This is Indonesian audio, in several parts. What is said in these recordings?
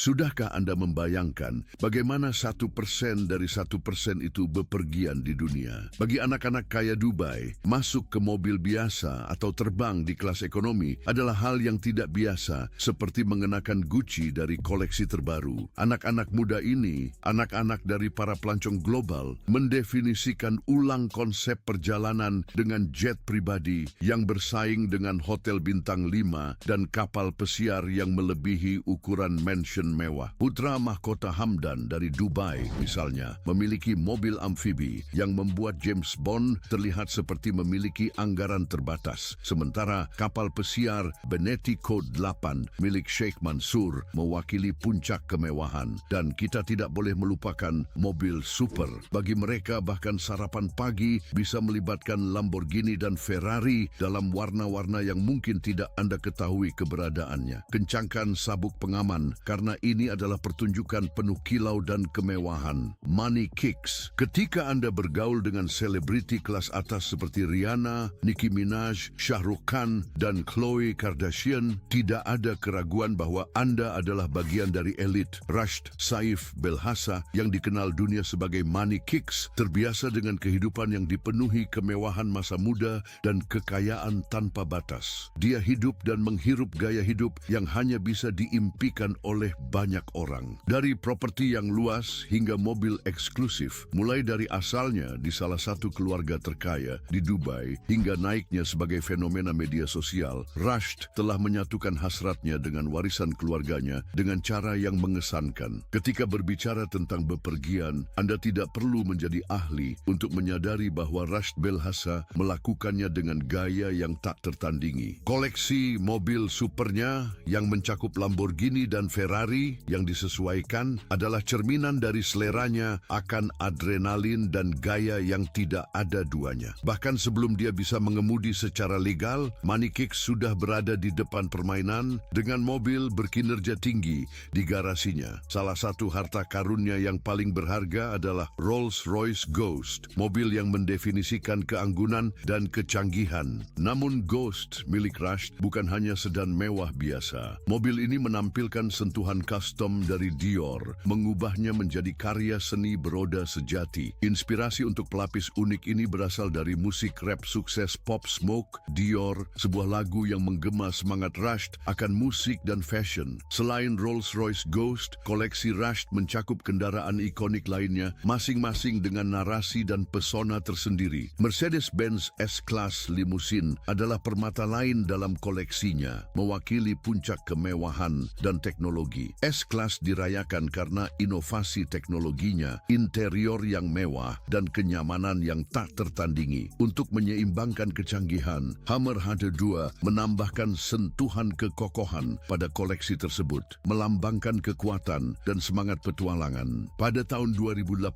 Sudahkah Anda membayangkan bagaimana 1% dari 1% itu bepergian di dunia? Bagi anak-anak kaya Dubai, masuk ke mobil biasa atau terbang di kelas ekonomi adalah hal yang tidak biasa, seperti mengenakan Gucci dari koleksi terbaru. Anak-anak muda ini, anak-anak dari para pelancong global, mendefinisikan ulang konsep perjalanan dengan jet pribadi yang bersaing dengan hotel bintang 5 dan kapal pesiar yang melebihi ukuran mansion mewah. Putra mahkota Hamdan dari Dubai, misalnya, memiliki mobil amfibi yang membuat James Bond terlihat seperti memiliki anggaran terbatas. Sementara kapal pesiar Benetti Code 8 milik Sheikh Mansur mewakili puncak kemewahan. Dan kita tidak boleh melupakan mobil super. Bagi mereka, bahkan sarapan pagi bisa melibatkan Lamborghini dan Ferrari dalam warna-warna yang mungkin tidak Anda ketahui keberadaannya. Kencangkan sabuk pengaman, karena ini adalah pertunjukan penuh kilau dan kemewahan. Money kicks. Ketika Anda bergaul dengan selebriti kelas atas seperti Rihanna, Nicki Minaj, Shah Rukh Khan, dan Khloe Kardashian, tidak ada keraguan bahwa Anda adalah bagian dari elit. Rashed Saif Belhassa, yang dikenal dunia sebagai Money Kicks, terbiasa dengan kehidupan yang dipenuhi kemewahan masa muda dan kekayaan tanpa batas. Dia hidup dan menghirup gaya hidup yang hanya bisa diimpikan oleh banyak orang. Dari properti yang luas hingga mobil eksklusif, mulai dari asalnya di salah satu keluarga terkaya di Dubai hingga naiknya sebagai fenomena media sosial, Rashed telah menyatukan hasratnya dengan warisan keluarganya dengan cara yang mengesankan. Ketika berbicara tentang bepergian, Anda tidak perlu menjadi ahli untuk menyadari bahwa Rashed Belhassa melakukannya dengan gaya yang tak tertandingi. Koleksi mobil supernya yang mencakup Lamborghini dan Ferrari yang disesuaikan adalah cerminan dari seleranya akan adrenalin dan gaya yang tidak ada duanya. Bahkan sebelum dia bisa mengemudi secara legal, Money Kicks sudah berada di depan permainan dengan mobil berkinerja tinggi di garasinya. Salah satu harta karunnya yang paling berharga adalah Rolls-Royce Ghost, mobil yang mendefinisikan keanggunan dan kecanggihan. Namun Ghost milik Rashed bukan hanya sedan mewah biasa. Mobil ini menampilkan sentuhan custom dari Dior, mengubahnya menjadi karya seni beroda sejati. Inspirasi untuk pelapis unik ini berasal dari musik rap sukses Pop Smoke, Dior, sebuah lagu yang menggema semangat Rashed akan musik dan fashion. Selain Rolls-Royce Ghost, koleksi Rashed mencakup kendaraan ikonik lainnya, masing-masing dengan narasi dan pesona tersendiri. Mercedes-Benz S-Class Limousine adalah permata lain dalam koleksinya, mewakili puncak kemewahan dan teknologi. S-Class dirayakan karena inovasi teknologinya, interior yang mewah, dan kenyamanan yang tak tertandingi. Untuk menyeimbangkan kecanggihan, Hummer HD2 menambahkan sentuhan kekokohan pada koleksi tersebut, melambangkan kekuatan dan semangat petualangan. Pada tahun 2018,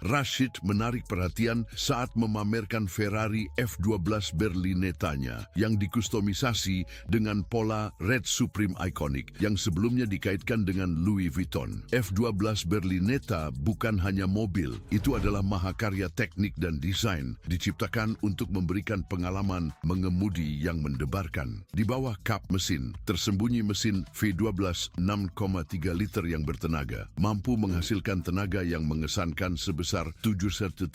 Rashed menarik perhatian saat memamerkan Ferrari F12 Berlinetta-nya yang dikustomisasi dengan pola Red Supreme Iconic yang sebelumnya dikaitkan dengan Louis Vuitton. F12 Berlinetta bukan hanya mobil, itu adalah mahakarya teknik dan desain, diciptakan untuk memberikan pengalaman mengemudi yang mendebarkan. Di bawah kap mesin, tersembunyi mesin V12 6,3 liter yang bertenaga, mampu menghasilkan tenaga yang mengesankan sebesar 730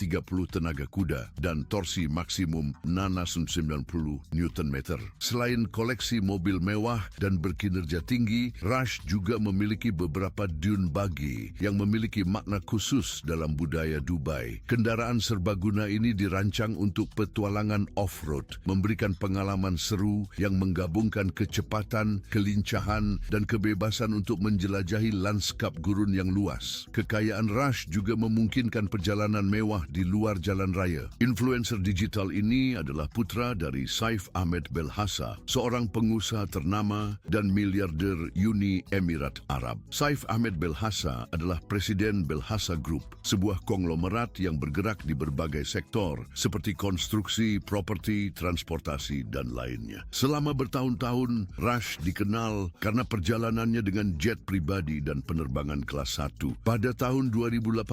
tenaga kuda dan torsi maksimum 690 Nm. Selain koleksi mobil mewah dan berkinerja tinggi, Rashed juga memiliki beberapa dune buggy yang memiliki makna khusus dalam budaya Dubai. Kendaraan serbaguna ini dirancang untuk petualangan off-road, memberikan pengalaman seru yang menggabungkan kecepatan, kelincahan, dan kebebasan untuk menjelajahi lanskap gurun yang luas. Kekayaan Rashed juga memungkinkan perjalanan mewah di luar jalan raya. Influencer digital ini adalah putra dari Saif Ahmed Belhassa, seorang pengusaha ternama dan miliarder Uni Emirat Arab. Saif Ahmed Belhassa adalah Presiden Belhassa Group, sebuah konglomerat yang bergerak di berbagai sektor seperti konstruksi, properti, transportasi, dan lainnya. Selama bertahun-tahun, Rashed dikenal karena perjalanannya dengan jet pribadi dan penerbangan kelas 1. Pada tahun 2018,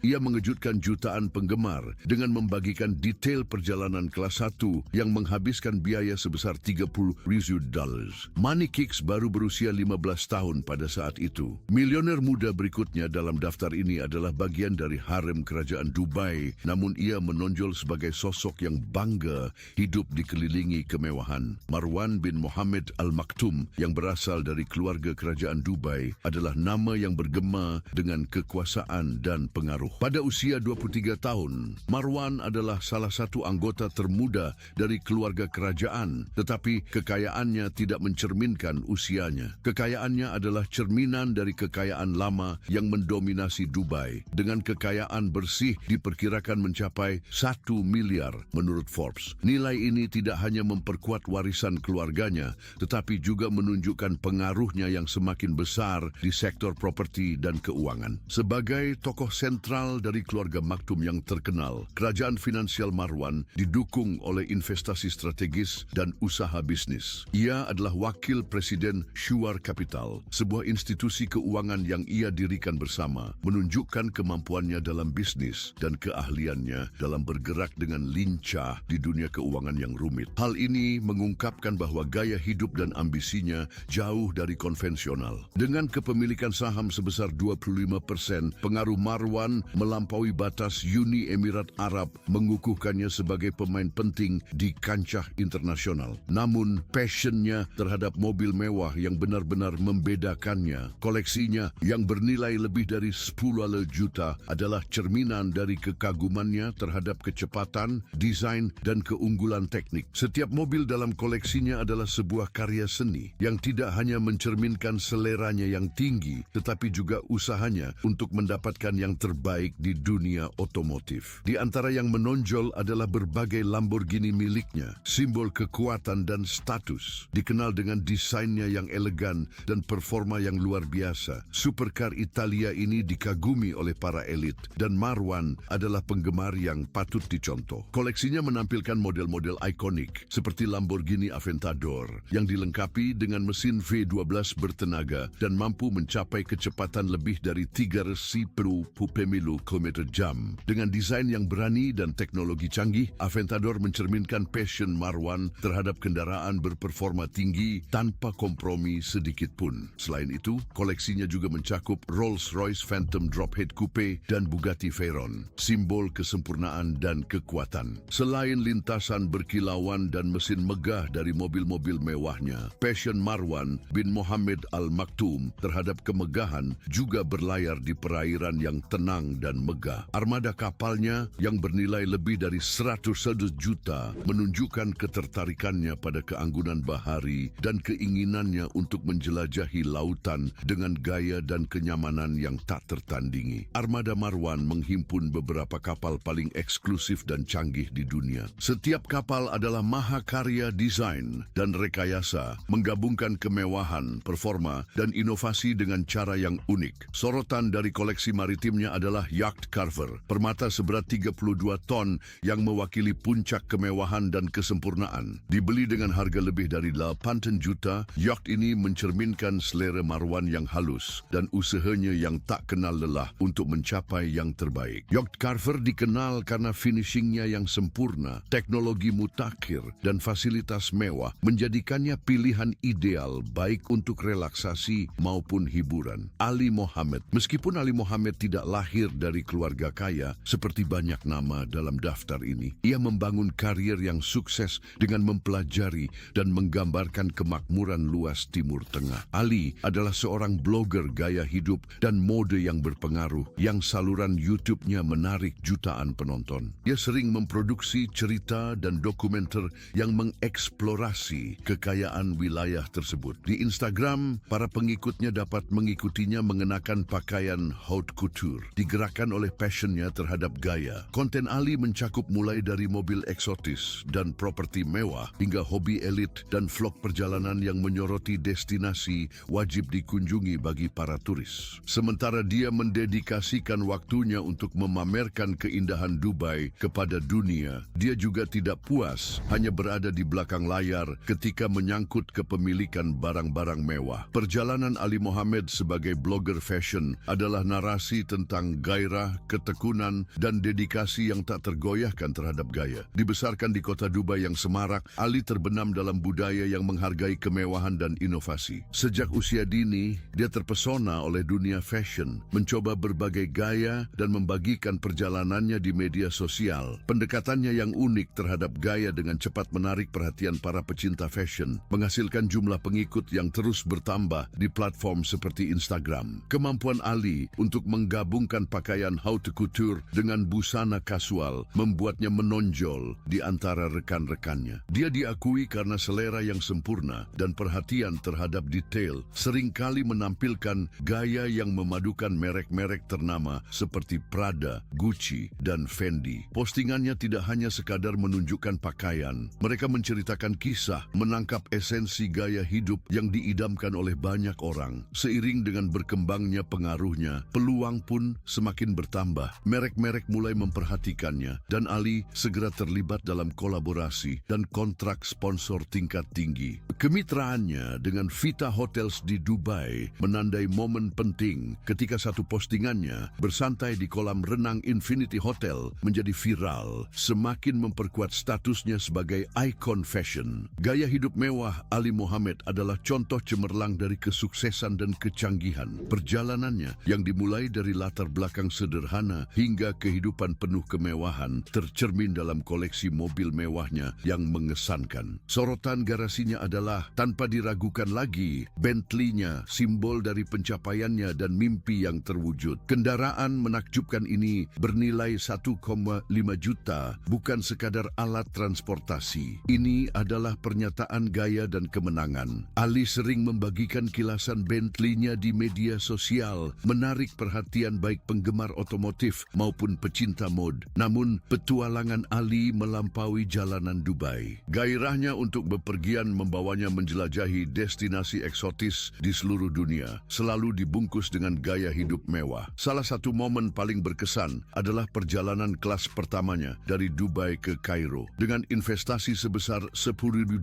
ia mengejutkan jutaan penggemar dengan membagikan detail perjalanan kelas 1 yang menghabiskan biaya sebesar $30,000. Money Kicks baru berusia 15 tahun tahun pada saat itu. Milioner muda berikutnya dalam daftar ini adalah bagian dari harem kerajaan Dubai, namun ia menonjol sebagai sosok yang bangga hidup dikelilingi kemewahan. Marwan bin Mohammed Al Maktoum yang berasal dari keluarga kerajaan Dubai adalah nama yang bergema dengan kekuasaan dan pengaruh. Pada usia 23 tahun, Marwan adalah salah satu anggota termuda dari keluarga kerajaan, tetapi kekayaannya tidak mencerminkan usianya. Kekayaannya adalah cerminan dari kekayaan lama yang mendominasi Dubai. Dengan kekayaan bersih diperkirakan mencapai 1 miliar menurut Forbes. Nilai ini tidak hanya memperkuat warisan keluarganya, tetapi juga menunjukkan pengaruhnya yang semakin besar di sektor properti dan keuangan. Sebagai tokoh sentral dari keluarga Maktoum yang terkenal, kerajaan finansial Marwan didukung oleh investasi strategis dan usaha bisnis. Ia adalah wakil presiden Shuar Capital, sebuah institusi keuangan yang ia dirikan bersama, menunjukkan kemampuannya dalam bisnis dan keahliannya dalam bergerak dengan lincah di dunia keuangan yang rumit. Hal ini mengungkapkan bahwa gaya hidup dan ambisinya jauh dari konvensional. Dengan kepemilikan saham sebesar 25%, pengaruh Marwan melampaui batas Uni Emirat Arab, mengukuhkannya sebagai pemain penting di kancah internasional. Namun, passionnya terhadap mobil mewah yang benar-benar membedakannya. Koleksinya yang bernilai lebih dari 10 juta adalah cerminan dari kekagumannya terhadap kecepatan, desain, dan keunggulan teknik. Setiap mobil dalam koleksinya adalah sebuah karya seni yang tidak hanya mencerminkan seleranya yang tinggi, tetapi juga usahanya untuk mendapatkan yang terbaik di dunia otomotif. Di antara yang menonjol adalah berbagai Lamborghini miliknya, simbol kekuatan dan status. Dikenal dengan desainnya yang elegan dan performa yang luar biasa, supercar Italia ini dikagumi oleh para elit dan Marwan adalah penggemar yang patut dicontoh. Koleksinya menampilkan model-model ikonik seperti Lamborghini Aventador yang dilengkapi dengan mesin V12 bertenaga dan mampu mencapai kecepatan lebih dari 310 km/jam. Dengan desain yang berani dan teknologi canggih, Aventador mencerminkan passion Marwan terhadap kendaraan berperforma tinggi tanpa kompromi sedikit pun. Selain itu, koleksinya juga mencakup Rolls-Royce Phantom Drophead Coupe dan Bugatti Veyron, simbol kesempurnaan dan kekuatan. Selain lintasan berkilauan dan mesin megah dari mobil-mobil mewahnya, passion Marwan bin Mohammed Al Maktoum terhadap kemegahan juga berlayar di perairan yang tenang dan megah. Armada kapalnya yang bernilai lebih dari 100 juta menunjukkan ketertarikannya pada keanggunan bahari dan keinginannya untuk menjelajahi lautan dengan gaya dan kenyamanan yang tak tertandingi. Armada Marwan menghimpun beberapa kapal paling eksklusif dan canggih di dunia. Setiap kapal adalah mahakarya desain dan rekayasa, menggabungkan kemewahan, performa, dan inovasi dengan cara yang unik. Sorotan dari koleksi maritimnya adalah Yacht Carver, permata seberat 32 ton yang mewakili puncak kemewahan dan kesempurnaan. Dibeli dengan harga lebih dari 8 juta, yacht ini mencerminkan selera Marwan yang halus dan usahanya yang tak kenal lelah untuk mencapai yang terbaik. Yacht Carver dikenal karena finishingnya yang sempurna, teknologi mutakhir, dan fasilitas mewah menjadikannya pilihan ideal baik untuk relaksasi maupun hiburan. Ali Mohammed. Meskipun Ali Mohammed tidak lahir dari keluarga kaya seperti banyak nama dalam daftar ini, ia membangun karier yang sukses dengan mempelajari dan menggambarkan kemakmuran luas Timur Tengah. Ali adalah seorang blogger gaya hidup dan mode yang berpengaruh yang saluran YouTube-nya menarik jutaan penonton. Ia sering memproduksi cerita dan dokumenter yang mengeksplorasi kekayaan wilayah tersebut. Di Instagram, para pengikutnya dapat mengikutinya mengenakan pakaian haute couture, digerakkan oleh passionnya terhadap gaya. Konten Ali mencakup mulai dari mobil eksotis dan properti mewah hingga hobi elit dan vlog perjalanan yang menyoroti destinasi wajib dikunjungi bagi para turis. Sementara dia mendedikasikan waktunya untuk memamerkan keindahan Dubai kepada dunia, dia juga tidak puas hanya berada di belakang layar ketika menyangkut kepemilikan barang-barang mewah. Perjalanan Ali Mohammed sebagai blogger fashion adalah narasi tentang gairah, ketekunan, dan dedikasi yang tak tergoyahkan terhadap gaya. Dibesarkan di kota Dubai yang semarak, Ali terbenam dalam budaya yang menghargai kemewahan dan inovasi. Sejak usia dini, dia terpesona oleh dunia fashion, mencoba berbagai gaya dan membagikan perjalanannya di media sosial. Pendekatannya yang unik terhadap gaya dengan cepat menarik perhatian para pecinta fashion, menghasilkan jumlah pengikut yang terus bertambah di platform seperti Instagram. Kemampuan Ali untuk menggabungkan pakaian haute couture dengan busana kasual membuatnya menonjol di antara rekan-rekannya. Dia diakui karena selera yang sempurna dan perhatian terhadap detail, seringkali menampilkan gaya yang memadukan merek-merek ternama seperti Prada, Gucci, dan Fendi. Postingannya tidak hanya sekadar menunjukkan pakaian, mereka menceritakan kisah, menangkap esensi gaya hidup yang diidamkan oleh banyak orang. Seiring dengan berkembangnya pengaruhnya, peluang pun semakin bertambah. Merek-merek mulai memperhatikannya, dan Ali segera terlibat dalam kolaborasi dan kontrak sponsor tingkat tinggi. Kemitraannya dengan Vita Hotels di Dubai menandai momen penting ketika satu postingannya bersantai di kolam renang Infinity Hotel menjadi viral, semakin memperkuat statusnya sebagai ikon fashion. Gaya hidup mewah Ali Mohammed adalah contoh cemerlang dari kesuksesan dan kecanggihan. Perjalanannya yang dimulai dari latar belakang sederhana hingga kehidupan penuh kemewahan tercermin dalam koleksi mobil mewahnya yang mengesankan. Sorotan garasinya adalah tanpa diragukan lagi Bentley-nya, simbol dari pencapaiannya dan mimpi yang terwujud. Kendaraan menakjubkan ini bernilai 1,5 juta, bukan sekadar alat transportasi. Ini adalah pernyataan gaya dan kemenangan. Ali sering membagikan kilasan Bentley-nya di media sosial, menarik perhatian baik penggemar otomotif maupun pecinta mode. Namun, petualangan Ali melampaui jalanan Dubai. Gairahnya untuk bepergian membawanya menjelajahi destinasi eksotis di seluruh dunia, selalu dibungkus dengan gaya hidup mewah. Salah satu momen paling berkesan adalah perjalanan kelas pertamanya dari Dubai ke Kairo. Dengan investasi sebesar $10.000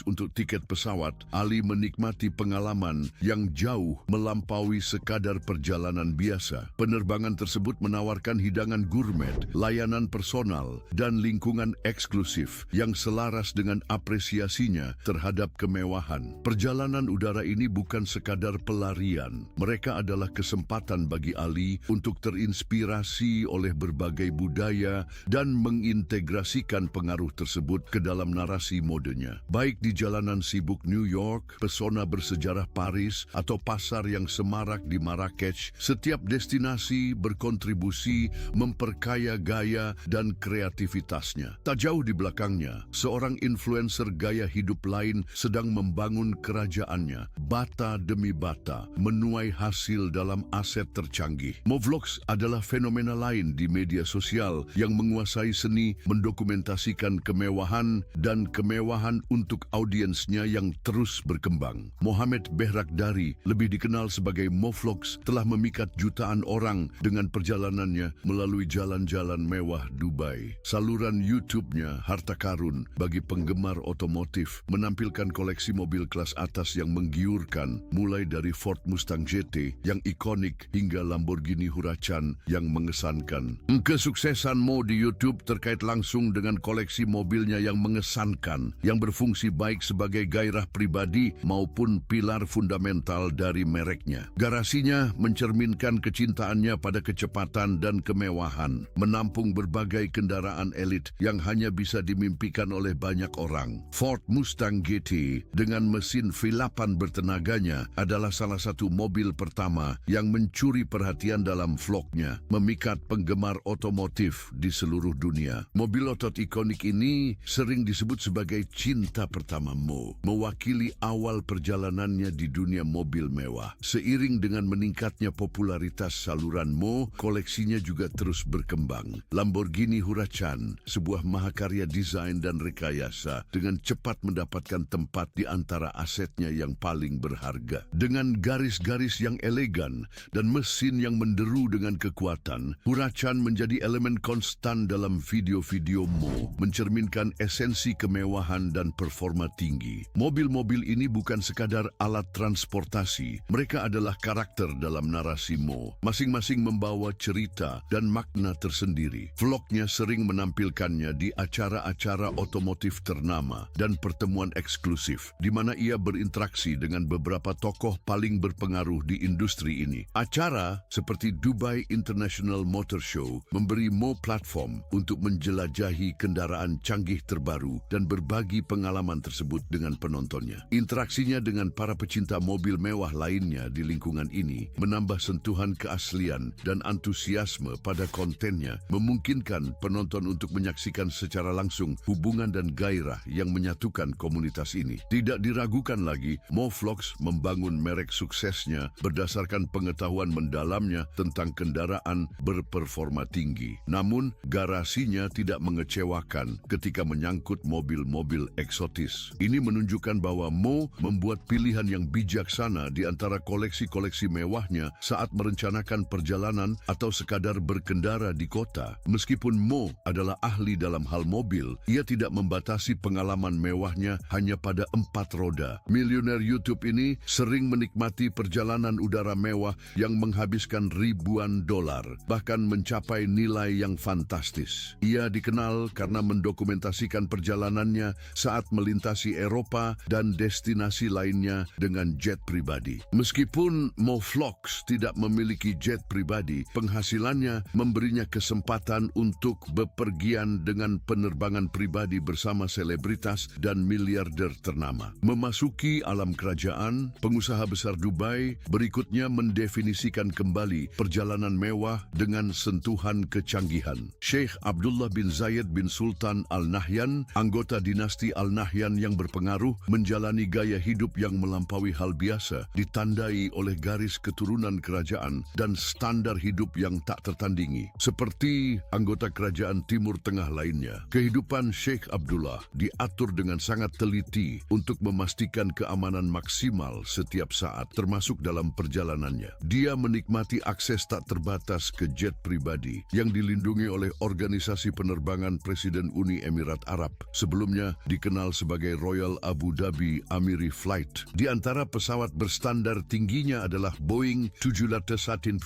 untuk tiket pesawat, Ali menikmati pengalaman yang jauh melampaui sekadar perjalanan biasa. Penerbangan tersebut menawarkan hidangan gourmet, layanan personal, dan lingkungan eksklusif yang selaras dengan apresiasinya terhadap kemewahan. Perjalanan udara ini bukan sekadar pelarian. Mereka adalah kesempatan bagi Ali untuk terinspirasi oleh berbagai budaya dan mengintegrasikan pengaruh tersebut ke dalam narasi modenya. Baik di jalanan sibuk New York, pesona bersejarah Paris, atau pasar yang semarak di Marrakech, setiap destinasi berkontribusi memperkaya gaya dan kreativitasnya. Tak jauh di belakangnya, seorang influencer gaya hidup lain sedang membangun kerajaannya, bata demi bata, menuai hasil dalam aset tercanggih. Movlogs adalah fenomena lain di media sosial yang menguasai seni mendokumentasikan kemewahan dan kemewahan untuk audiensnya yang terus berkembang. Mohamed Behrakdari, lebih dikenal sebagai Movlogs, telah memikat jutaan orang dengan perjalanannya melalui jalan-jalan mewah Dubai. Saluran YouTube-nya harta karun bagi penggemar otomotif, menampilkan koleksi mobil kelas atas yang menggiurkan, mulai dari Ford Mustang GT yang ikonik hingga Lamborghini Huracan yang mengesankan. Kesuksesan Mo di YouTube terkait langsung dengan koleksi mobilnya yang mengesankan, yang berfungsi baik sebagai gairah pribadi maupun pilar fundamental dari mereknya. Garasinya mencerminkan kecintaannya pada kecepatan dan kemewahan, menampung berbagai kendaraan elit yang hanya bisa dimimpikan oleh banyak orang. Ford Mustang GT dengan mesin V8 bertenaganya adalah salah satu mobil pertama yang mencuri perhatian dalam vlognya, memikat penggemar otomotif di seluruh dunia. Mobil otot ikonik ini sering disebut sebagai cinta pertama Mo, mewakili awal perjalanannya di dunia mobil mewah. Seiring dengan meningkatnya popularitas saluran Mo, koleksinya juga terus berkembang. Lamborghini Huracan, sebuah mahakarya desain dan rekayasa, dengan cepat mendapatkan tempat di antara asetnya yang paling berharga. Dengan garis-garis yang elegan dan mesin yang menderu dengan kekuatan, Huracan menjadi elemen konstan dalam video-video Mo, mencerminkan esensi kemewahan dan performa tinggi. Mobil-mobil ini bukan sekadar alat transportasi, mereka adalah karakter dalam narasi Mo. Masing-masing membawa cerita dan makna tersendiri. Vlognya sering menampilkannya di acara-acara otomotif ternama dan pertemuan eksklusif, di mana ia berinteraksi dengan beberapa beberapa tokoh paling berpengaruh di industri ini. Acara seperti Dubai International Motor Show memberi Mo platform untuk menjelajahi kendaraan canggih terbaru dan berbagi pengalaman tersebut dengan penontonnya. Interaksinya dengan para pecinta mobil mewah lainnya di lingkungan ini menambah sentuhan keaslian dan antusiasme pada kontennya, memungkinkan penonton untuk menyaksikan secara langsung hubungan dan gairah yang menyatukan komunitas ini. Tidak diragukan lagi, Mo Vlogs membangun merek suksesnya berdasarkan pengetahuan mendalamnya tentang kendaraan berperforma tinggi. Namun, garasinya tidak mengecewakan ketika menyangkut mobil-mobil eksotis. Ini menunjukkan bahwa Mo membuat pilihan yang bijaksana di antara koleksi-koleksi mewahnya saat merencanakan perjalanan atau sekadar berkendara di kota. Meskipun Mo adalah ahli dalam hal mobil, ia tidak membatasi pengalaman mewahnya hanya pada 4 roda. Miliuner YouTube ini sering menikmati perjalanan udara mewah yang menghabiskan ribuan dolar, bahkan mencapai nilai yang fantastis. Ia dikenal karena mendokumentasikan perjalanannya saat melintasi Eropa dan destinasi lainnya dengan jet pribadi. Meskipun Mo Vlogs tidak memiliki jet pribadi, penghasilannya memberinya kesempatan untuk bepergian dengan penerbangan pribadi bersama selebritas dan miliarder ternama. Memasuki alam kerajaan, pengusaha besar Dubai berikutnya mendefinisikan kembali perjalanan mewah dengan sentuhan kecanggihan. Sheikh Abdullah bin Zayed bin Sultan Al Nahyan, anggota dinasti Al Nahyan yang berpengaruh, menjalani gaya hidup yang melampaui hal biasa, ditandai oleh garis keturunan kerajaan dan standar hidup yang tak tertandingi. Seperti anggota kerajaan Timur Tengah lainnya, kehidupan Sheikh Abdullah diatur dengan sangat teliti untuk memastikan keamanan maksimal setiap saat, termasuk dalam perjalanannya. Dia menikmati akses tak terbatas ke jet pribadi yang dilindungi oleh Organisasi Penerbangan Presiden Uni Emirat Arab, sebelumnya dikenal sebagai Royal Abu Dhabi Amiri Flight. Di antara pesawat berstandar tingginya adalah Boeing 717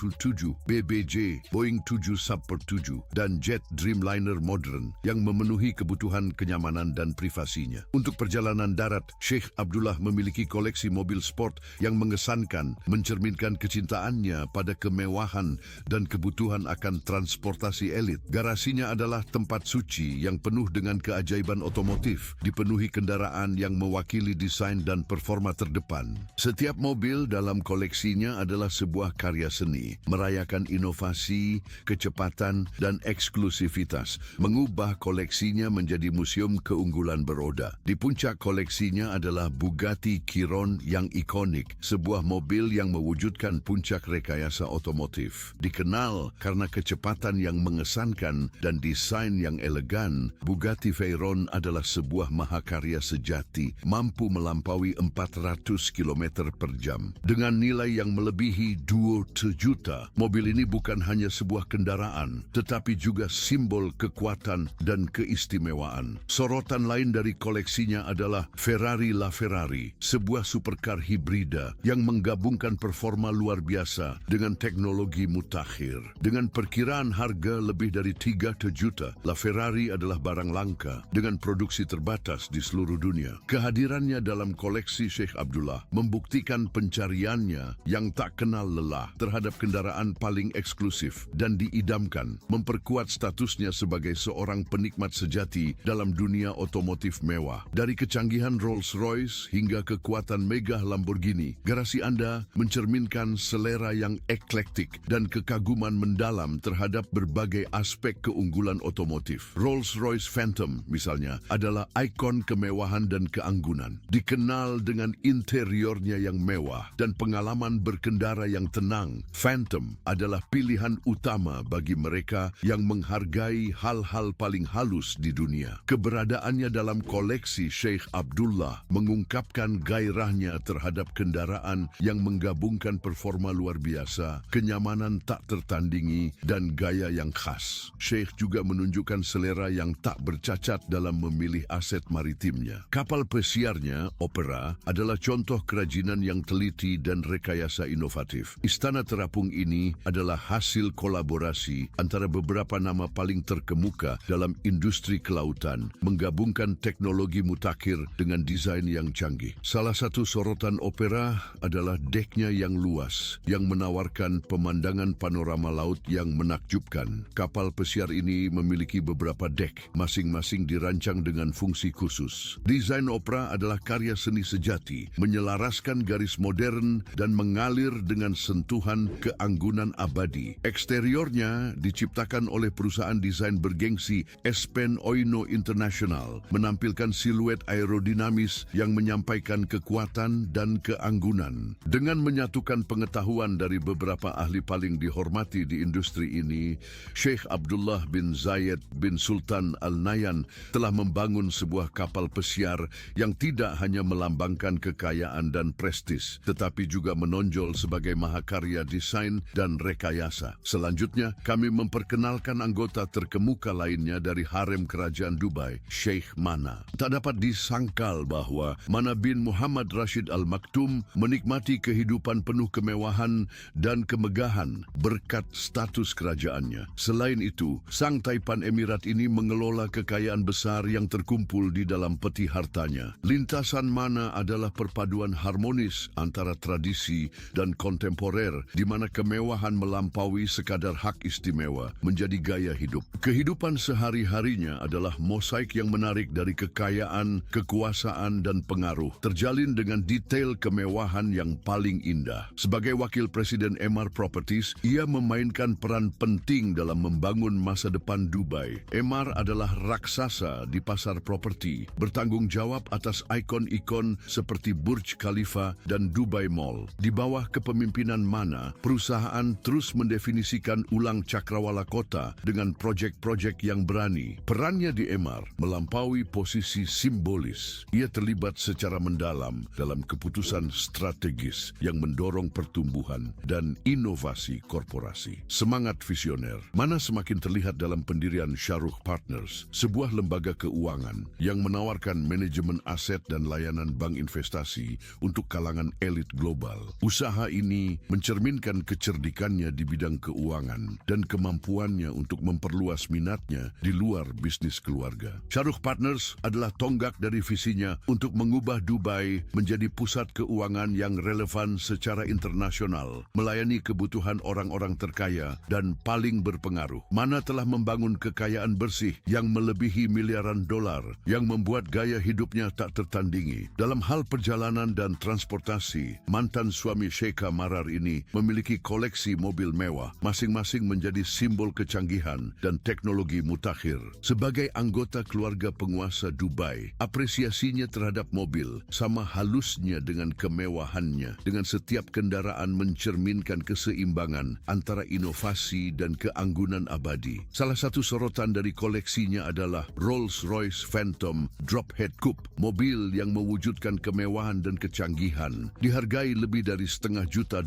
BBJ, Boeing 747, dan jet Dreamliner modern yang memenuhi kebutuhan kenyamanan dan privasinya. Untuk perjalanan darat, Sheikh Abdullah memiliki koleksi mobil sport yang mengesankan, mencerminkan kecintaannya pada kemewahan dan kebutuhan akan transportasi elit. Garasinya adalah tempat suci yang penuh dengan keajaiban otomotif, dipenuhi kendaraan yang mewakili desain dan performa terdepan. Setiap mobil dalam koleksinya adalah sebuah karya seni, merayakan inovasi, kecepatan, dan eksklusivitas, mengubah koleksinya menjadi museum keunggulan beroda. Di puncak koleksinya adalah Bugatti Chiron yang ikonik, sebuah mobil yang mewujudkan puncak rekayasa otomotif. Dikenal karena kecepatan yang mengesankan dan desain yang elegan, Bugatti Veyron adalah sebuah mahakarya sejati, mampu melampaui 400 km per jam. Dengan nilai yang melebihi 2 juta, mobil ini bukan hanya sebuah kendaraan, tetapi juga simbol kekuatan dan keistimewaan. Sorotan lain dari koleksinya adalah Ferrari LaFerrari, sebuah supercar hibrida yang menggabungkan performa luar biasa dengan teknologi mutakhir. Dengan perkiraan harga lebih dari 3 juta, LaFerrari adalah barang langka dengan produksi terbatas di seluruh dunia. Kehadirannya dalam koleksi Sheikh Abdullah membuktikan pencariannya yang tak kenal lelah terhadap kendaraan paling eksklusif dan diidamkan, memperkuat statusnya sebagai seorang penikmat sejati dalam dunia otomotif mewah. Dari kecanggihan Rolls-Royce hingga kekuatan megah Lamborghini, garasi Anda mencerminkan selera yang eklektik dan kekaguman mendalam terhadap berbagai aspek keunggulan otomotif. Rolls-Royce Phantom, misalnya, adalah ikon kemewahan dan keanggunan. Dikenal dengan interiornya yang mewah dan pengalaman berkendara yang tenang, Phantom adalah pilihan utama bagi mereka yang menghargai hal-hal paling halus di dunia. Keberadaannya dalam koleksi Sheikh Abdullah mengungkapkan gairahnya terhadap kendaraan yang menggabungkan performa luar biasa, kenyamanan tak tertandingi, dan gaya yang khas. Sheikh juga menunjukkan selera yang tak bercacat dalam memilih aset maritimnya. Kapal pesiarnya, Opera, adalah contoh kerajinan yang teliti dan rekayasa inovatif. Istana terapung ini adalah hasil kolaborasi antara beberapa nama paling terkemuka dalam industri kelautan, menggabungkan teknologi mutakhir dengan desain yang canggih. Salah satu sorotan sorotan Opera adalah deknya yang luas, yang menawarkan pemandangan panorama laut yang menakjubkan. Kapal pesiar ini memiliki beberapa dek, masing-masing dirancang dengan fungsi khusus. Desain Opera adalah karya seni sejati, menyelaraskan garis modern dan mengalir dengan sentuhan keanggunan abadi. Eksteriornya diciptakan oleh perusahaan desain bergengsi Espen Oino International, menampilkan siluet aerodinamis yang menyampaikan kekuatan dan keanggunan. Dengan menyatukan pengetahuan dari beberapa ahli paling dihormati di industri ini, Sheikh Abdullah bin Zayed bin Sultan Al Nahyan telah membangun sebuah kapal pesiar yang tidak hanya melambangkan kekayaan dan prestis, tetapi juga menonjol sebagai mahakarya desain dan rekayasa. Selanjutnya, kami memperkenalkan anggota terkemuka lainnya dari harem kerajaan Dubai, Sheikh Mana. Tak dapat disangkal bahwa Mana bin Muhammad Rashid Al Maktoum menikmati kehidupan penuh kemewahan dan kemegahan berkat status kerajaannya. Selain itu, Sang Taipan Emirat ini mengelola kekayaan besar yang terkumpul di dalam peti hartanya. Lintasan Mana adalah perpaduan harmonis antara tradisi dan kontemporer, di mana kemewahan melampaui sekadar hak istimewa menjadi gaya hidup. Kehidupan sehari-harinya adalah mosaik yang menarik dari kekayaan, kekuasaan, dan pengaruh, terjalin dengan detail kemewahan yang paling indah. Sebagai wakil Presiden Emaar Properties, ia memainkan peran penting dalam membangun masa depan Dubai. Emaar adalah raksasa di pasar properti, bertanggung jawab atas ikon-ikon seperti Burj Khalifa dan Dubai Mall. Di bawah kepemimpinan Mana, perusahaan terus mendefinisikan ulang cakrawala kota dengan projek-projek yang berani. Perannya di Emaar melampaui posisi simbolis. Ia terlibat secara mendalam dalam keputusan strategis yang mendorong pertumbuhan dan inovasi korporasi. Semangat visioner Mana semakin terlihat dalam pendirian Shahrukh Partners, sebuah lembaga keuangan yang menawarkan manajemen aset dan layanan bank investasi untuk kalangan elit global. Usaha ini mencerminkan kecerdikannya di bidang keuangan dan kemampuannya untuk memperluas minatnya di luar bisnis keluarga. Shahrukh Partners adalah tonggak dari visinya untuk mengubah Dubai menjadi pusat keuangan yang relevan secara internasional, melayani kebutuhan orang-orang terkaya dan paling berpengaruh. Mana telah membangun kekayaan bersih yang melebihi miliaran dolar, yang membuat gaya hidupnya tak tertandingi. Dalam hal perjalanan dan transportasi, mantan suami Sheikha Marar ini memiliki koleksi mobil mewah, masing-masing menjadi simbol kecanggihan dan teknologi mutakhir. Sebagai anggota keluarga penguasa Dubai, apresiasinya terhadap mobil sama halusnya dengan kemewahannya. Dengan setiap kendaraan mencerminkan keseimbangan antara inovasi dan keanggunan abadi. Salah satu sorotan dari koleksinya adalah Rolls-Royce Phantom Drophead Coupe, mobil yang mewujudkan kemewahan dan kecanggihan. Dihargai lebih dari $500,000,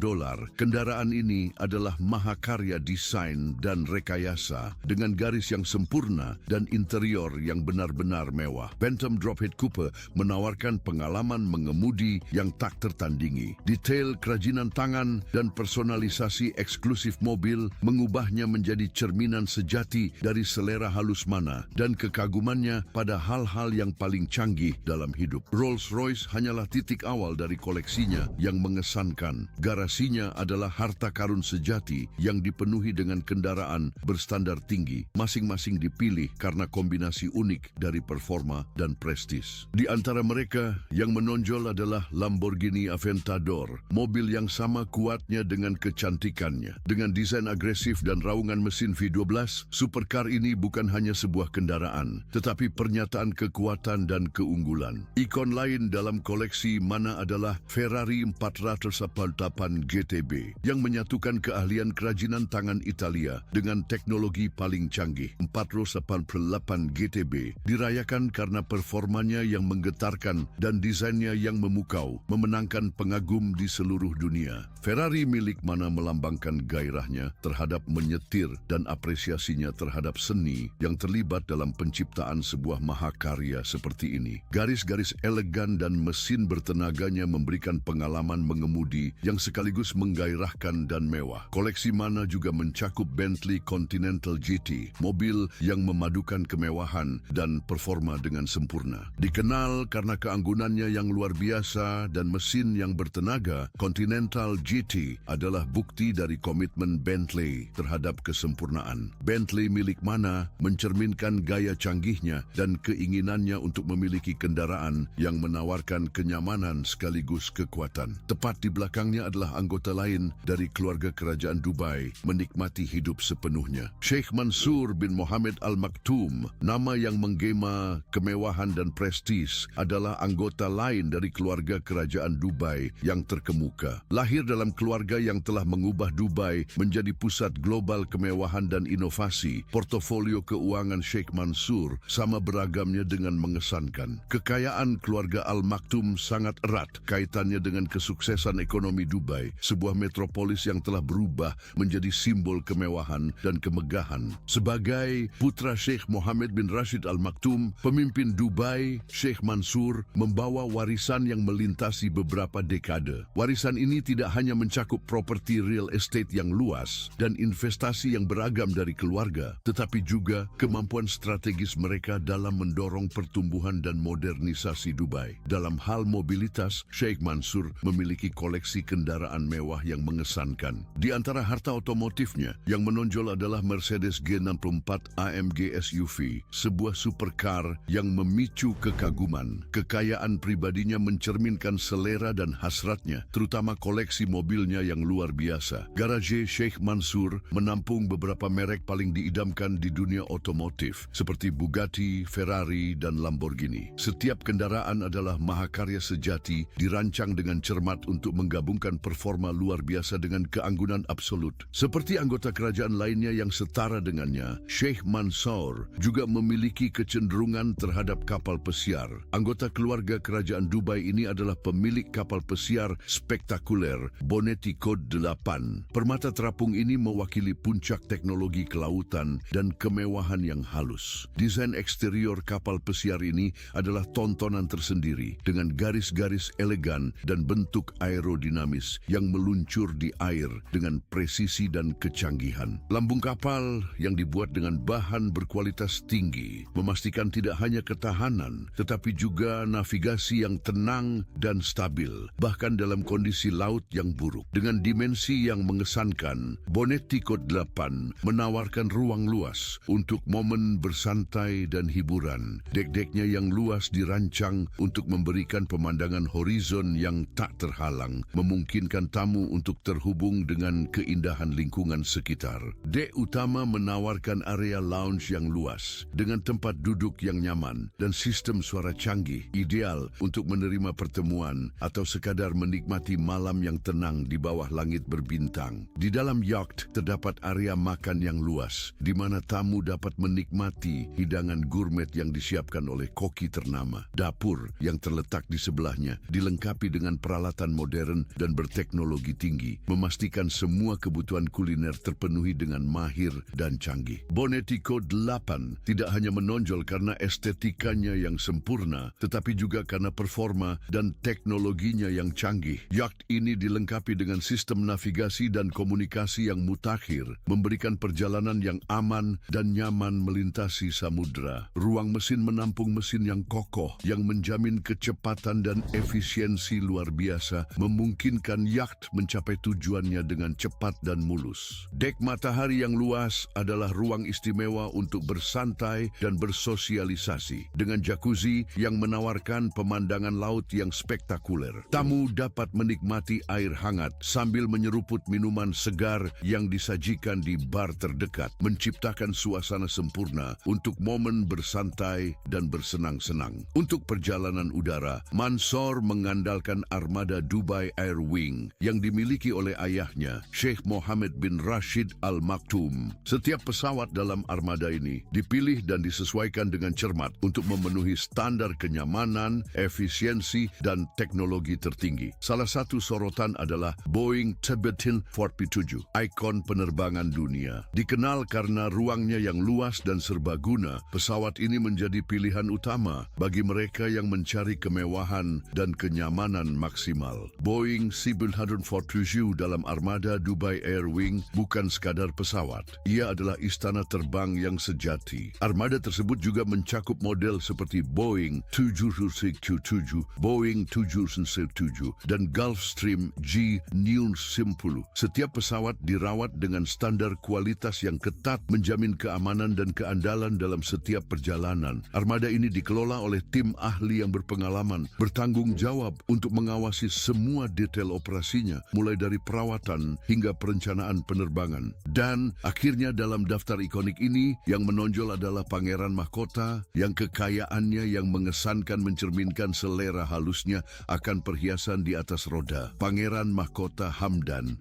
kendaraan ini adalah mahakarya desain dan rekayasa dengan garis yang sempurna dan interior yang benar-benar mewah. Phantom Drophead Coupe menawarkan pengalaman mengemudi yang tak tertandingi. Detail kerajinan tangan dan personalisasi eksklusif mobil mengubahnya menjadi cerminan sejati dari selera halus Mana dan kekagumannya pada hal-hal yang paling canggih dalam hidup. Rolls-Royce hanyalah titik awal dari koleksinya yang mengesankan. Garasinya adalah harta karun sejati yang dipenuhi dengan kendaraan berstandar tinggi, masing-masing dipilih karena kombinasi unik dari performa dan prestis. Di antara mereka yang menonjol adalah Lamborghini Aventador, mobil yang sama kuatnya dengan kecantikannya. Dengan desain agresif dan raungan mesin V12, supercar ini bukan hanya sebuah kendaraan, tetapi pernyataan kekuatan dan keunggulan. Ikon lain dalam koleksi Mana adalah Ferrari 488 GTB, yang menyatukan keahlian kerajinan tangan Italia dengan teknologi paling canggih. 488 GTB dirayakan karena performanya yang menggetarkan dan desainnya yang memukau, memenangkan pengagum di seluruh dunia. Ferrari milik Mana melambangkan gairahnya terhadap menyetir dan apresiasinya terhadap seni yang terlibat dalam penciptaan sebuah mahakarya seperti ini. Garis-garis elegan dan mesin bertenaganya memberikan pengalaman mengemudi yang sekaligus menggairahkan dan mewah. Koleksi Mana juga mencakup Bentley Continental GT, mobil yang memadukan kemewahan dan performa dengan sempurna. Dikenal karena keanggunannya yang luar biasa biasa dan mesin yang bertenaga, Continental GT adalah bukti dari komitmen Bentley terhadap kesempurnaan. Bentley milik mana mencerminkan gaya canggihnya dan keinginannya untuk memiliki kendaraan yang menawarkan kenyamanan sekaligus kekuatan. Tepat di belakangnya adalah anggota lain dari keluarga kerajaan Dubai menikmati hidup sepenuhnya. Sheikh Mansur bin Mohammed Al Maktoum, nama yang menggema kemewahan dan prestis, adalah anggota lain dari keluarga kerajaan Dubai yang terkemuka. Lahir dalam keluarga yang telah mengubah Dubai menjadi pusat global kemewahan dan inovasi, portofolio keuangan Sheikh Mansur sama beragamnya dengan mengesankan. Kekayaan keluarga Al Maktoum sangat erat kaitannya dengan kesuksesan ekonomi Dubai, sebuah metropolis yang telah berubah menjadi simbol kemewahan dan kemegahan. Sebagai putra Sheikh Mohammed bin Rashid Al Maktoum, pemimpin Dubai, Sheikh Mansur membawa warisan yang melintasi beberapa dekade. Warisan ini tidak hanya mencakup properti real estate yang luas dan investasi yang beragam dari keluarga, tetapi juga kemampuan strategis mereka dalam mendorong pertumbuhan dan modernisasi Dubai. Dalam hal mobilitas, Sheikh Mansur memiliki koleksi kendaraan mewah yang mengesankan. Di antara harta otomotifnya, yang menonjol adalah Mercedes G64 AMG SUV, sebuah supercar yang memicu kekaguman. Kekayaan pribadinya mencerminkan selera dan hasratnya, terutama koleksi mobilnya yang luar biasa. Garage Sheikh Mansur menampung beberapa merek paling diidamkan di dunia otomotif, seperti Bugatti, Ferrari, dan Lamborghini. Setiap kendaraan adalah mahakarya sejati, dirancang dengan cermat untuk menggabungkan performa luar biasa dengan keanggunan absolut. Seperti anggota kerajaan lainnya yang setara dengannya, Sheikh Mansur juga memiliki kecenderungan terhadap kapal pesiar. Anggota keluarga kerajaan Dubai ini adalah pemilik kapal pesiar spektakuler Bonetti Code 8. Permata terapung ini mewakili puncak teknologi kelautan dan kemewahan yang halus. Desain eksterior kapal pesiar ini adalah tontonan tersendiri dengan garis-garis elegan dan bentuk aerodinamis yang meluncur di air dengan presisi dan kecanggihan. Lambung kapal yang dibuat dengan bahan berkualitas tinggi memastikan tidak hanya ketahanan, tetapi juga navigasi yang tenang dan stabil, bahkan dalam kondisi laut yang buruk. Dengan dimensi yang mengesankan, Bonetti Code 8 menawarkan ruang luas untuk momen bersantai dan hiburan. Dek-deknya yang luas dirancang untuk memberikan pemandangan horizon yang tak terhalang, memungkinkan tamu untuk terhubung dengan keindahan lingkungan sekitar. Dek utama menawarkan area lounge yang luas, dengan tempat duduk yang nyaman dan sistem suara canggih, ideal untuk menerima pertemuan atau sekadar menikmati malam yang tenang di bawah langit berbintang. Di dalam yacht terdapat area makan yang luas, di mana tamu dapat menikmati hidangan gourmet yang disiapkan oleh koki ternama. Dapur yang terletak di sebelahnya dilengkapi dengan peralatan modern dan berteknologi tinggi, memastikan semua kebutuhan kuliner terpenuhi dengan mahir dan canggih. Bonetti Code 8 tidak hanya menonjol karena estetikanya yang sempurna, tetapi juga karena performa dan teknologinya yang canggih. Yacht ini dilengkapi dengan sistem navigasi dan komunikasi yang mutakhir, memberikan perjalanan yang aman dan nyaman melintasi samudra. Ruang mesin menampung mesin yang kokoh, yang menjamin kecepatan dan efisiensi luar biasa, memungkinkan yacht mencapai tujuannya dengan cepat dan mulus. Dek matahari yang luas adalah ruang istimewa untuk bersantai dan bersosialisasi, dengan jacuzzi yang menawarkan pemandangan laut yang spektakuler. Tamu dapat menikmati air hangat sambil menyeruput minuman segar yang disajikan di bar terdekat, menciptakan suasana sempurna untuk momen bersantai dan bersenang-senang. Untuk perjalanan udara, Mansur mengandalkan armada Dubai Air Wing yang dimiliki oleh ayahnya, Sheikh Mohammed bin Rashid Al Maktoum. Setiap pesawat dalam armada ini dipilih dan disesuaikan dengan cermat untuk memenuhi standar kenyamanan, efisiensi, dan teknologi tertinggi. Salah satu sorotan adalah Boeing Tibetan 47, ikon penerbangan dunia. Dikenal karena ruangnya yang luas dan serbaguna, pesawat ini menjadi pilihan utama bagi mereka yang mencari kemewahan dan kenyamanan maksimal. Boeing 747 dalam armada Dubai Air Wing bukan sekadar pesawat. Ia adalah istana terbang yang sejati. Armada tersebut juga mencakup model seperti Boeing 737, Boeing Boeing 777 dan Gulfstream G910. Setiap pesawat dirawat dengan standar kualitas yang ketat menjamin keamanan dan keandalan dalam setiap perjalanan. Armada ini dikelola oleh tim ahli yang berpengalaman, bertanggung jawab untuk mengawasi semua detail operasinya, mulai dari perawatan hingga perencanaan penerbangan. Dan akhirnya dalam daftar ikonik ini yang menonjol adalah Pangeran Mahkota yang kekayaannya yang mengesankan mencerminkan selera halusnya akan perhiasan di atas roda. Pangeran Mahkota Hamdan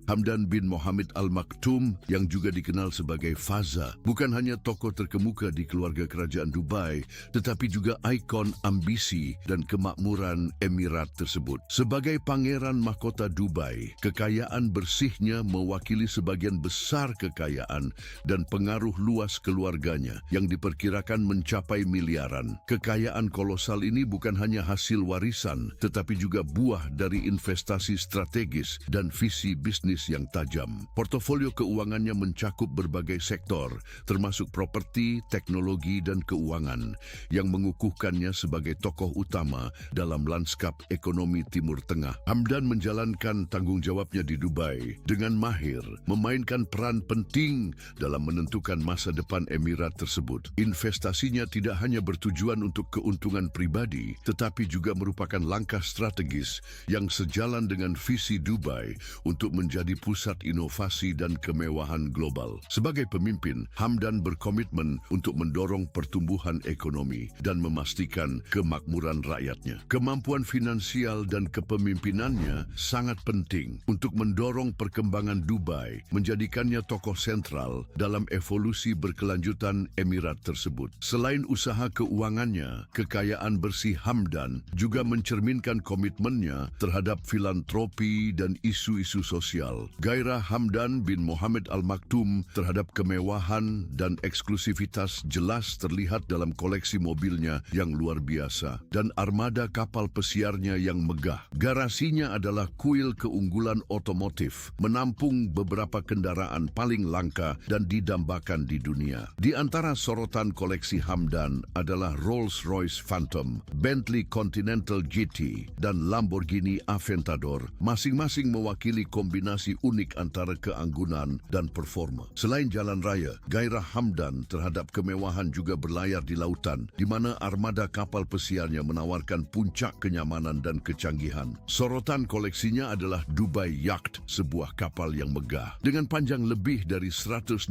bin Mohammed Al Maktoum yang juga dikenal sebagai Faza, bukan hanya tokoh terkemuka di keluarga kerajaan Dubai, tetapi juga ikon ambisi dan kemakmuran Emirat tersebut. Sebagai Pangeran Mahkota Dubai, kekayaan bersihnya mewakili sebagian besar kekayaan dan pengaruh luas keluarganya yang diperkirakan mencapai miliaran. Kekayaan kolosal ini bukan hanya hasil warisan, tetapi juga buah dari investasi strategis dan visi bisnis yang tajam. Portofolio keuangannya mencakup berbagai sektor, termasuk properti, teknologi, dan keuangan, yang mengukuhkannya sebagai tokoh utama dalam lanskap ekonomi Timur Tengah. Hamdan menjalankan tanggung jawabnya di Dubai dengan mahir, memainkan peran penting dalam menentukan masa depan Emirat tersebut. Investasinya tidak hanya bertujuan untuk keuntungan pribadi, tetapi juga merupakan langkah strategis yang sejalan dengan visi Dubai untuk menjadi pusat inovasi dan kemewahan global. Sebagai pemimpin, Hamdan berkomitmen untuk mendorong pertumbuhan ekonomi dan memastikan kemakmuran rakyatnya. Kemampuan finansial dan kepemimpinannya sangat penting untuk mendorong perkembangan Dubai, menjadikannya tokoh sentral dalam evolusi berkelanjutan Emirat tersebut. Selain usaha keuangannya, kekayaan bersih Hamdan juga mencerminkan komitmennya terhadap filantropi dan isu-isu sosial. Gairah Hamdan bin Mohammed Al Maktoum terhadap kemewahan dan eksklusivitas jelas terlihat dalam koleksi mobilnya yang luar biasa dan armada kapal pesiarnya yang megah. Garasinya adalah kuil keunggulan otomotif, menampung beberapa kendaraan paling langka dan didambakan di dunia. Di antara sorotan koleksi Hamdan adalah Rolls-Royce Phantom, Bentley Continental GT, dan Lamborghini Aventador, masing-masing mewakili kombinasi unik antara keanggunan dan performa. Selain jalan raya, gairah Hamdan terhadap kemewahan juga berlayar di lautan, di mana armada kapal pesiarnya menawarkan puncak kenyamanan dan kecanggihan. Sorotan koleksinya adalah Dubai Yacht, sebuah kapal yang megah. Dengan panjang lebih dari 162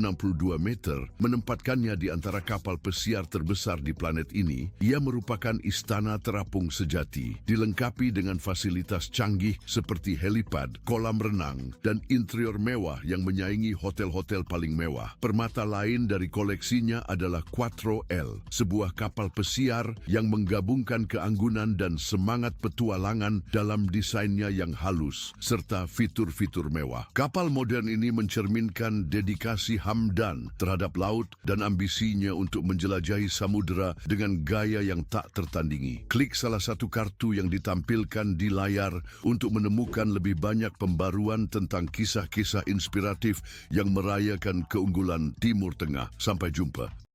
meter, menempatkannya di antara kapal pesiar terbesar di planet ini. Ia merupakan istana terapung sejati, dilengkapi dengan fasilitas canggih seperti helipad, kolam renang, dan interior mewah yang menyaingi hotel-hotel paling mewah. Permata lain dari koleksinya adalah Quattro L, sebuah kapal pesiar yang menggabungkan keanggunan dan semangat petualangan dalam desainnya yang halus, serta fitur-fitur mewah. Kapal modern ini mencerminkan dedikasi Hamdan terhadap laut dan ambisinya untuk menjelajahi samudera dengan gaya yang tak tertandingi. Klik salah satu kartu yang ditampilkan di layar untuk menemukan lebih banyak pembaruan tentang kisah-kisah inspiratif yang merayakan keunggulan Timur Tengah. Sampai jumpa.